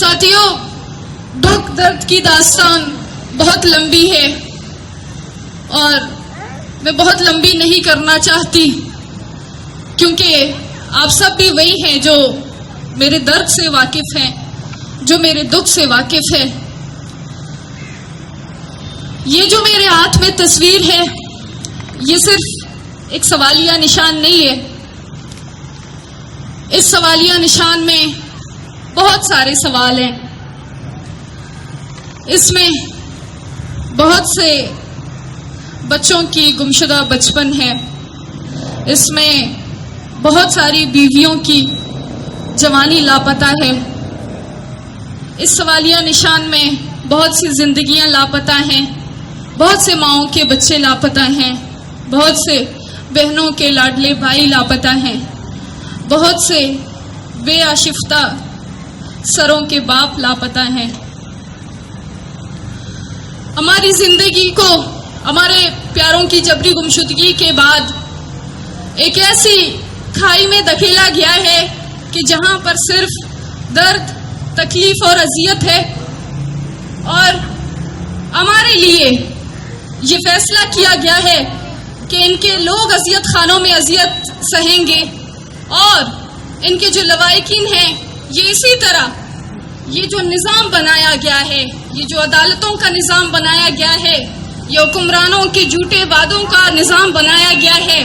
ساتھیوں، دکھ درد کی داستان بہت لمبی ہے اور میں بہت لمبی نہیں کرنا چاہتی، کیونکہ آپ سب بھی وہی ہیں جو میرے درد سے واقف ہیں، جو میرے دکھ سے واقف ہے۔ یہ جو میرے ہاتھ میں تصویر ہے، یہ صرف ایک سوالیہ نشان نہیں ہے۔ اس سوالیہ نشان میں بہت سارے سوال ہیں۔ اس میں بہت سے بچوں کی گمشدہ بچپن ہے، اس میں بہت ساری بیویوں کی جوانی لاپتہ ہے، اس سوالیہ نشان میں بہت سی زندگیاں لاپتہ ہیں، بہت سے ماؤں کے بچے لاپتہ ہیں، بہت سے بہنوں کے لاڈلے بھائی لاپتہ ہیں، بہت سے بے آشفتہ سروں کے باپ لاپتہ ہیں۔ ہماری زندگی کو ہمارے پیاروں کی جبری گمشدگی کے بعد ایک ایسی کھائی میں دھکیلا گیا ہے کہ جہاں پر صرف درد، تکلیف اور اذیت ہے، اور ہمارے لیے یہ فیصلہ کیا گیا ہے کہ ان کے لوگ اذیت خانوں میں اذیت سہیں گے، اور ان کے جو لوائقین ہیں یہ اسی طرح یہ جو نظام بنایا گیا ہے، یہ جو عدالتوں کا نظام بنایا گیا ہے، یہ حکمرانوں کے جھوٹے وعدوں کا نظام بنایا گیا ہے،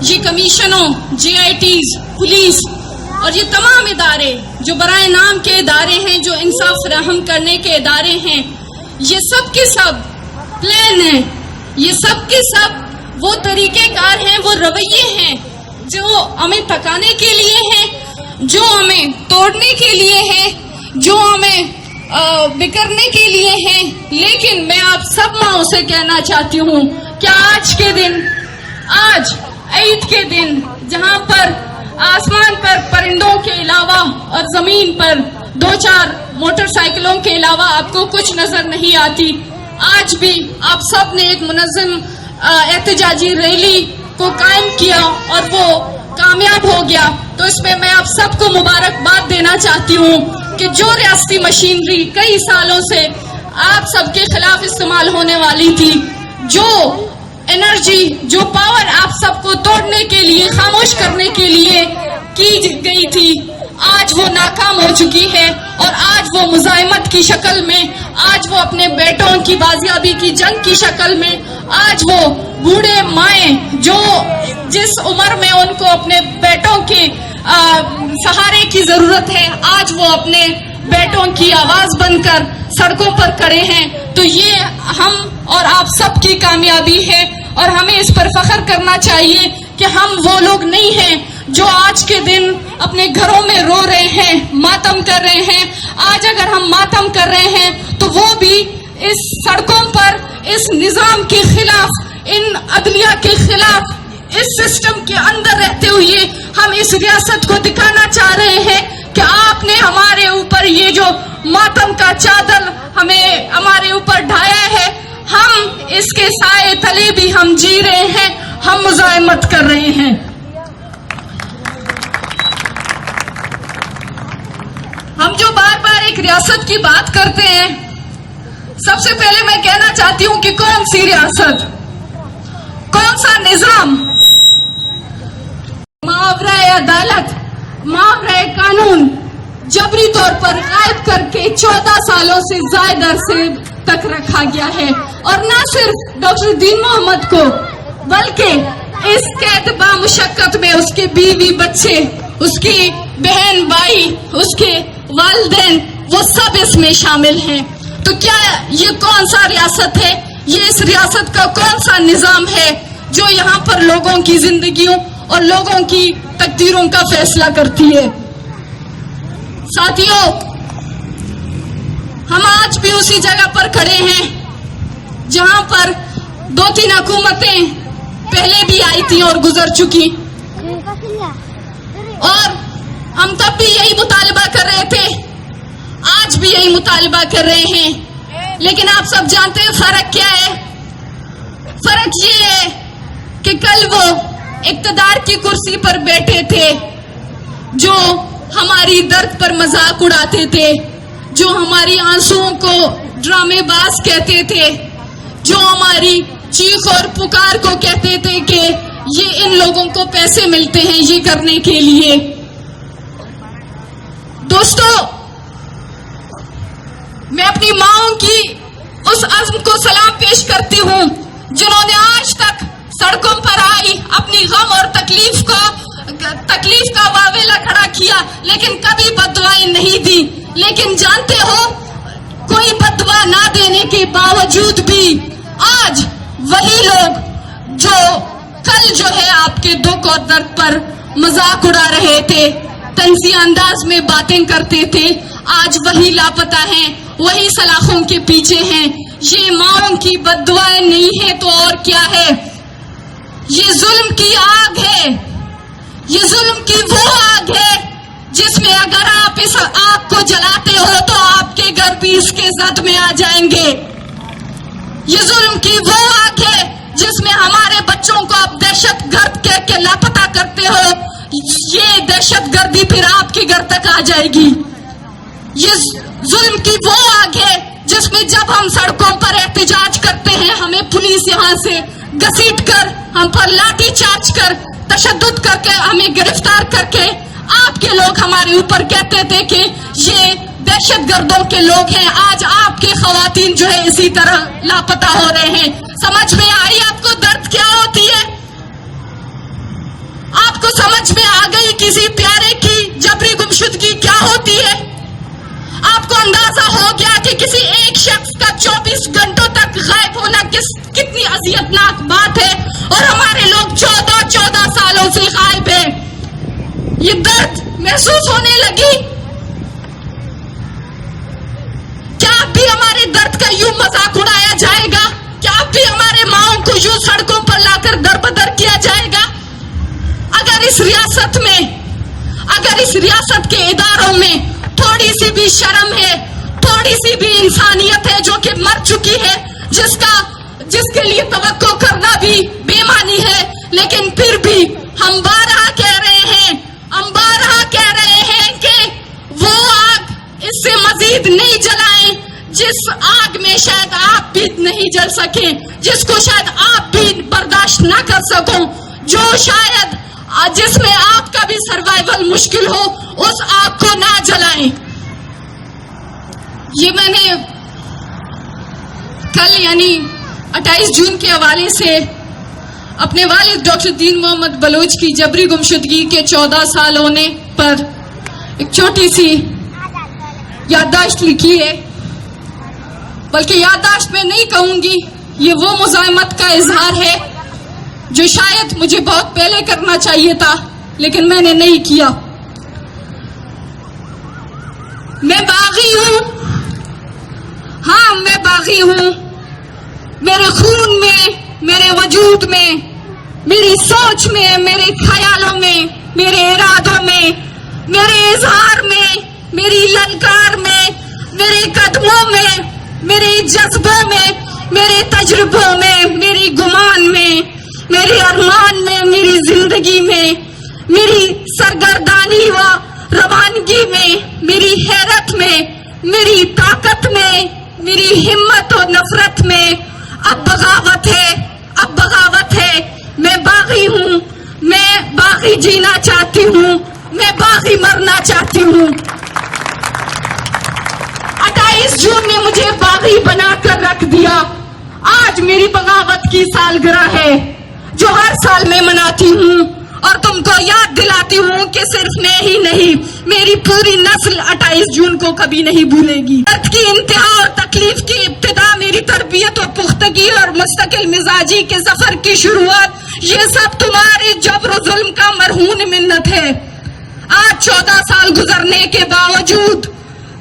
یہ کمیشنوں، JITs، پولیس اور یہ تمام ادارے جو برائے نام کے ادارے ہیں، جو انصاف فراہم کرنے کے ادارے ہیں، یہ سب کے سب پلان ہیں، یہ سب کے سب وہ طریقہ کار ہیں، وہ رویے ہیں جو ہمیں تکانے کے لیے ہیں، جو ہمیں توڑنے کے لیے ہیں، جو ہمیں بکھرنے کے لیے ہیں۔ لیکن میں آپ سب ماؤں سے کہنا چاہتی ہوں کہ آج کے دن، آج عید کے دن، جہاں پر آسمان پر پرندوں کے علاوہ اور زمین پر 2-4 موٹر سائیکلوں کے علاوہ آپ کو کچھ نظر نہیں آتی، آج بھی آپ سب نے ایک منظم احتجاجی ریلی کو قائم کیا اور وہ کامیاب ہو گیا، تو اس میں آپ سب کو مبارکباد دینا چاہتی ہوں کہ جو ریاستی مشینری کئی سالوں سے آپ سب کے خلاف استعمال ہونے والی تھی، جو انرجی، جو پاور آپ سب کو توڑنے کے لیے، خاموش کرنے کے لیے کی گئی تھی، آج وہ ناکام ہو چکی ہے، اور آج وہ مزاحمت کی شکل میں، آج وہ اپنے بیٹوں کی بازیابی کی جنگ کی شکل میں، آج وہ بوڑھے مائیں جو جس عمر میں ان کو اپنے بیٹوں کے سہارے کی ضرورت ہے، آج وہ اپنے بیٹوں کی آواز بن کر سڑکوں پر کھڑے ہیں۔ تو یہ ہم اور آپ سب کی کامیابی ہے، اور ہمیں اس پر فخر کرنا چاہیے کہ ہم وہ لوگ نہیں ہیں جو آج کے دن اپنے گھروں میں رو رہے ہیں، ماتم کر رہے ہیں۔ آج اگر ہم ماتم کر رہے ہیں تو وہ بھی اس سڑکوں پر، اس نظام کے خلاف، ان عدلیہ کے خلاف، اس سسٹم کے اندر رہتے ہوئے ہم اس ریاست کو دکھانا چاہ رہے ہیں کہ آپ نے ہمارے اوپر یہ جو ماتم کا چادر ہمارے اوپر ڈھایا ہے، ہم اس کے سائے تلے بھی ہم جی رہے ہیں، ہم مزاحمت کر رہے ہیں۔ ہم جو بار بار ایک ریاست کی بات کرتے ہیں، سب سے پہلے میں کہنا چاہتی ہوں کہ کون سی ریاست، کون سا نظام؟ ماورا عدالت، ماورا قانون جبری طور پر غائب کر کے 14 سالوں سے زائد عرصے تک رکھا گیا ہے، اور نہ صرف ڈاکٹر دین محمد کو، بلکہ اس قید با مشقت میں اس کے بیوی بچے، اس کی بہن بھائی، اس کے والدین، وہ سب اس میں شامل ہیں۔ تو کیا یہ کون سا ریاست ہے؟ یہ اس ریاست کا کون سا نظام ہے جو یہاں پر لوگوں کی زندگیوں اور لوگوں کی تقدیروں کا فیصلہ کرتی ہے؟ ساتھیوں، ہم آج بھی اسی جگہ پر کھڑے ہیں جہاں پر 2-3 حکومتیں پہلے بھی آئی تھیں اور گزر چکی، اور ہم تب بھی یہی مطالبہ کر رہے تھے، آج بھی یہی مطالبہ کر رہے ہیں۔ لیکن آپ سب جانتے ہیں فرق کیا ہے؟ فرق یہ ہے کہ کل وہ اقتدار کی کرسی پر بیٹھے تھے جو ہماری درد پر مذاق اڑاتے تھے، جو ہماری آنسوؤں کو ڈرامے باز کہتے تھے، جو ہماری چیخ اور پکار کو کہتے تھے کہ یہ ان لوگوں کو پیسے ملتے ہیں یہ کرنے کے لیے۔ دوستو، میں اپنی ماؤں کی اس عزم کو سلام پیش کرتی ہوں جنہوں نے آج تک سڑکوں پر آئی اپنی غم اور تکلیف کا واویلا کھڑا کیا، لیکن کبھی بددعائیں نہیں دی۔ لیکن جانتے ہو، کوئی بددعا نہ دینے کے باوجود بھی آج وہی لوگ جو کل جو ہے آپ کے دکھ اور درد پر مذاق اڑا رہے تھے، طنزیہ انداز میں باتیں کرتے تھے، آج وہی لاپتہ ہیں، وہی سلاخوں کے پیچھے ہیں۔ یہ ماؤں کی بددعائیں نہیں ہے تو اور کیا ہے؟ یہ ظلم کی آگ ہے، یہ ظلم کی وہ آگ ہے جس میں اگر آپ اس آگ کو جلاتے ہو تو آپ کے گھر بھی اس کے زد میں آ جائیں گے۔ یہ ظلم کی وہ آگ ہے جس میں ہمارے بچوں کو آپ دہشت گرد کہہ کے لاپتہ کرتے ہو، یہ دہشت گردی پھر آپ کے گھر تک آ جائے گی۔ یہ ظلم کی وہ آگ ہے جس میں جب ہم سڑکوں پر احتجاج کرتے ہیں ہمیں پولیس یہاں سے گھسیٹ کر، ہم پر لاٹھی چارج کر، تشدد کر کے، ہمیں گرفتار کر کے آپ کے لوگ ہمارے اوپر کہتے تھے کہ یہ دہشت گردوں کے لوگ ہیں۔ آج آپ کے خواتین جو ہے اسی طرح لاپتہ ہو رہے ہیں۔ سمجھ میں آئی آپ کو درد کیا ہوتی ہے؟ آپ کو سمجھ میں آ گئی کسی پیارے کی جبری گمشدگی کیا ہوتی ہے؟ آپ کو اندازہ ہو گیا کہ کسی ایک شخص کا 24 گھنٹوں تک غائب ہونا کتنی اذیتناک بات ہے، اور ہمارے لوگ 14 سالوں سے غائب ہیں۔ یہ درد محسوس ہونے لگی؟ کیا اب بھی ہمارے درد کا یوں مذاق اڑایا جائے گا؟ کیا اب بھی ہمارے ماؤں کو یوں سڑکوں پر لا کر در بدر کیا جائے گا؟ اگر اس ریاست کے اداروں میں تھوڑی سی بھی شرم ہے، تھوڑی سی بھی انسانیت ہے جو کہ مر چکی ہے، جس کے لیے توقع کرنا بھی بے معنی ہے، لیکن پھر بھی ہم بارہا کہہ رہے ہیں کہ وہ آگ اس سے مزید نہیں جلائیں جس آگ میں شاید آپ بھی نہیں جل سکیں، جس کو شاید آپ بھی برداشت نہ کر سکو، جس میں آپ کا بھی سروائیول مشکل ہو، اس آگ کو نہ جلائیں۔ یہ میں نے کل یعنی 28 جون کے حوالے سے اپنے والد ڈاکٹر دین محمد بلوچ کی جبری گمشدگی کے 14 سال ہونے پر ایک چھوٹی سی یادداشت لکھی ہے، بلکہ یادداشت میں نہیں کہوں گی، یہ وہ مزاحمت کا اظہار ہے جو شاید مجھے بہت پہلے کرنا چاہیے تھا لیکن میں نے نہیں کیا۔ میں باغی ہوں، ہاں میں باغی ہوں، میرے خون میں، میرے وجود میں، میری سوچ میں، میرے خیالوں میں، میرے ارادوں میں، میرے اظہار میں، میری للکار میں، میرے قدموں میں، میرے جذبوں میں، میرے تجربوں میں، میری گمان میں، میرے ارمان میں، میری زندگی میں، میری سرگردانی و روانگی میں، میری حیرت میں، میری طاقت میں، میری ہمت و نفرت میں اب بغاوت ہے۔ میں باغی ہوں، میں باغی جینا چاہتی ہوں، میں باغی مرنا چاہتی ہوں۔ 28 جون نے مجھے باغی بنا کر رکھ دیا۔ آج میری بغاوت کی سالگرہ ہے جو ہر سال میں مناتی ہوں، اور تم کو یاد دلاتی ہوں کہ صرف میں ہی نہیں، میری پوری نسل 28 جون کو کبھی نہیں بھولے گی۔ درد کی انتہا اور تکلیف کی ابتدا، میری تربیت و پختگی اور مستقل مزاجی کے ظفر کی شروعات، یہ سب تمہارے جبر و ظلم کا مرہون منت ہے۔ آج 14 سال گزرنے کے باوجود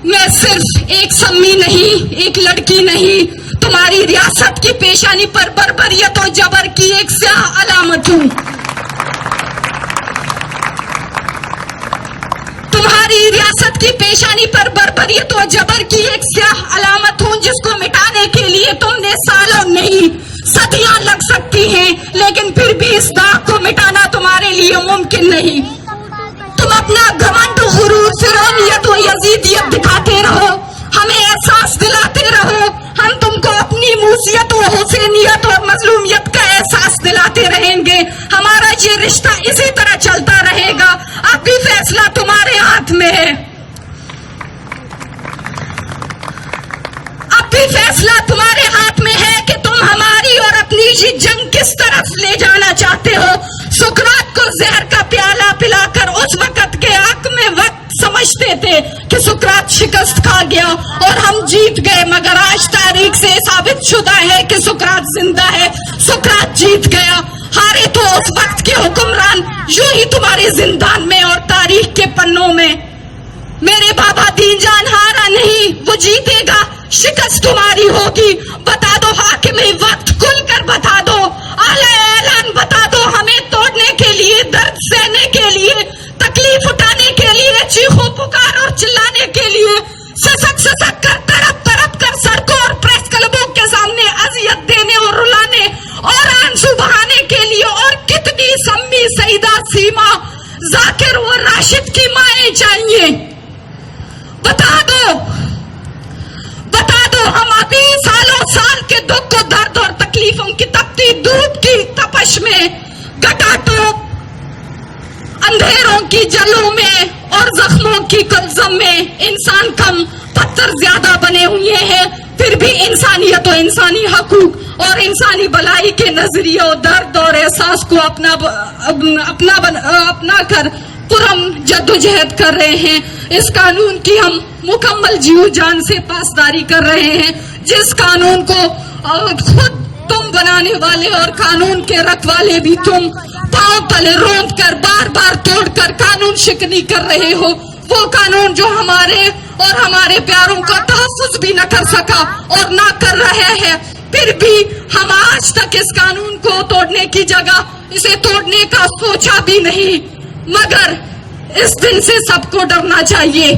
میں صرف ایک سمی نہیں، ایک لڑکی نہیں، تمہاری ریاست کی پیشانی پر بربریت و جبر کی ایک سیاہ علامت ہوں۔ تمہاری ریاست کی پیشانی پر بربریت و جبر کی ایک سیاہ علامت ہوں، جس کو مٹانے کے لیے تم نے سالوں نہیں صدیاں لگ سکتی ہیں، لیکن پھر بھی اس داغ کو مٹانا تمہارے لیے ممکن نہیں۔ تم اپنا گھمنڈ، غرور، فرعونیت و یزیدیت دکھاتے رہو، حسینیت و حسینیت اور مظلومیت کا احساس دلاتے رہیں گے. ہمارا یہ رشتہ اسی طرح چلتا رہے گا. اب بھی فیصلہ تمہارے ہاتھ میں ہے. اب بھی فیصلہ تمہارے ہاتھ میں ہے کہ تم ہماری اور اپنی یہ جنگ کس طرف لے جانا چاہتے ہو. سقراط کو زہر کا پیالہ پلا کر اس وقت کے حق میں وقت سمجھتے تھے کہ سقراط شکست کھا گیا اور ہم جیت گئے، مگر آج تاریخ سے ثابت شدہ ہے کہ سقراط زندہ ہے. سقراط جیت گیا. ہارے تو اس وقت کے حکمران یوں ہی تمہارے زندان میں اور تاریخ کے پنوں میں. میرے بابا دین جان ہارا نہیں، وہ جیتے گا. شکست تمہاری ہوگی. بتا دو حاکم وقت، کھل کر بتا دو، اعلی اعلان بتا دو. ہمیں توڑنے کے لیے، درد سہنے کے لیے، تکلیف اٹھانے کے لیے، چیخو پکار اور چلانے کے لیے، سسک سسک کر تڑپ تڑپ کر سڑکوں اور پریس کلبوں کے سامنے اذیت دینے اور رلانے اور آنسو بہانے کے لیے اور کتنی سمی، سعیدہ، سیما، ذاکر اور راشد کی مائیں چاہیے. بتا دو، بتا دو. ہم ابھی سالوں سال کے دکھ و درد اور تکلیفوں کی تپتی دھوپ کی تپش میں، گٹاٹوں، اندھیروں کی جلوں میں اور زخموں کی کلزم میں انسان کم پتھر زیادہ بنے ہوئے ہیں. پھر بھی انسانیت و انسانی حقوق اور انسانی بلائی کے نظریے اور درد اور احساس کو اپنا کر پرم جدوجہد کر رہے ہیں. اس قانون کی ہم مکمل جیو جان سے پاسداری کر رہے ہیں، جس قانون کو خود تم بنانے والے اور قانون کے رکھوالے بھی تم پاؤں تلے روند کر بار بار توڑ کر قانون شکنی کر رہے ہو. وہ قانون جو ہمارے اور ہمارے پیاروں کا تحفظ بھی نہ کر سکا اور نہ کر رہے ہیں. پھر بھی ہم آج تک اس قانون کو توڑنے کی جگہ اسے توڑنے کا سوچا بھی نہیں. مگر اس دن سے سب کو ڈرنا چاہیے،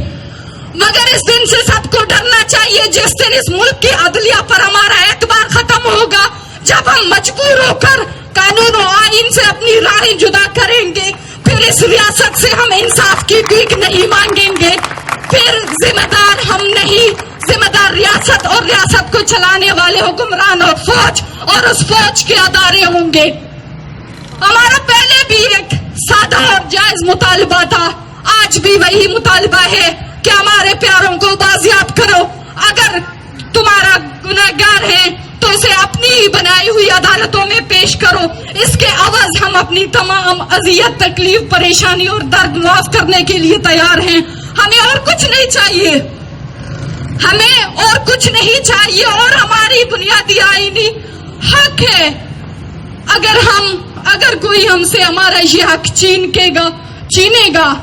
مگر اس دن سے سب کو ڈرنا چاہیے جس دن اس ملک کی عدلیہ پر ہمارا اعتبار ختم ہوگا، جب ہم مجبور ہو کر قانون و آئین سے اپنی راہیں جدا کریں گے. پھر اس ریاست سے ہم انصاف کی بھیک نہیں مانگیں گے. پھر ذمہ دار ہم نہیں، ذمہ دار ریاست اور ریاست کو چلانے والے حکمران اور فوج اور اس فوج کے ادارے ہوں گے. ہمارا پہلے بھی ایک سادہ اور جائز مطالبہ تھا، آج بھی وہی مطالبہ ہے کہ ہمارے پیاروں کو بازیاب کرو. اگر تمہارا گنہگار ہے تو اسے اپنی بنائی ہوئی عدالتوں میں پیش کرو. اس کے عوض ہم اپنی تمام اذیت، تکلیف، پریشانی اور درد معاف کرنے کے لیے تیار ہیں. ہمیں اور کچھ نہیں چاہیے، ہمیں اور کچھ نہیں چاہیے اور ہماری بنیادی آئینی حق ہے. اگر کوئی ہم سے ہمارا یہ حق چھینے گا،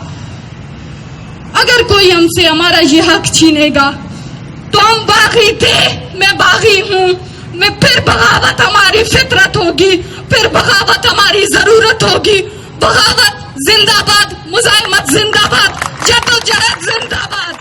اگر کوئی ہم سے ہمارا یہ حق چھینے گا تو ہم باغی تھے، میں باغی ہوں. میں پھر بغاوت ہماری فطرت ہوگی، پھر بغاوت ہماری ضرورت ہوگی. بغاوت زندہ باد، مزاحمت زندہ باد، جدوجہد زندہ باد.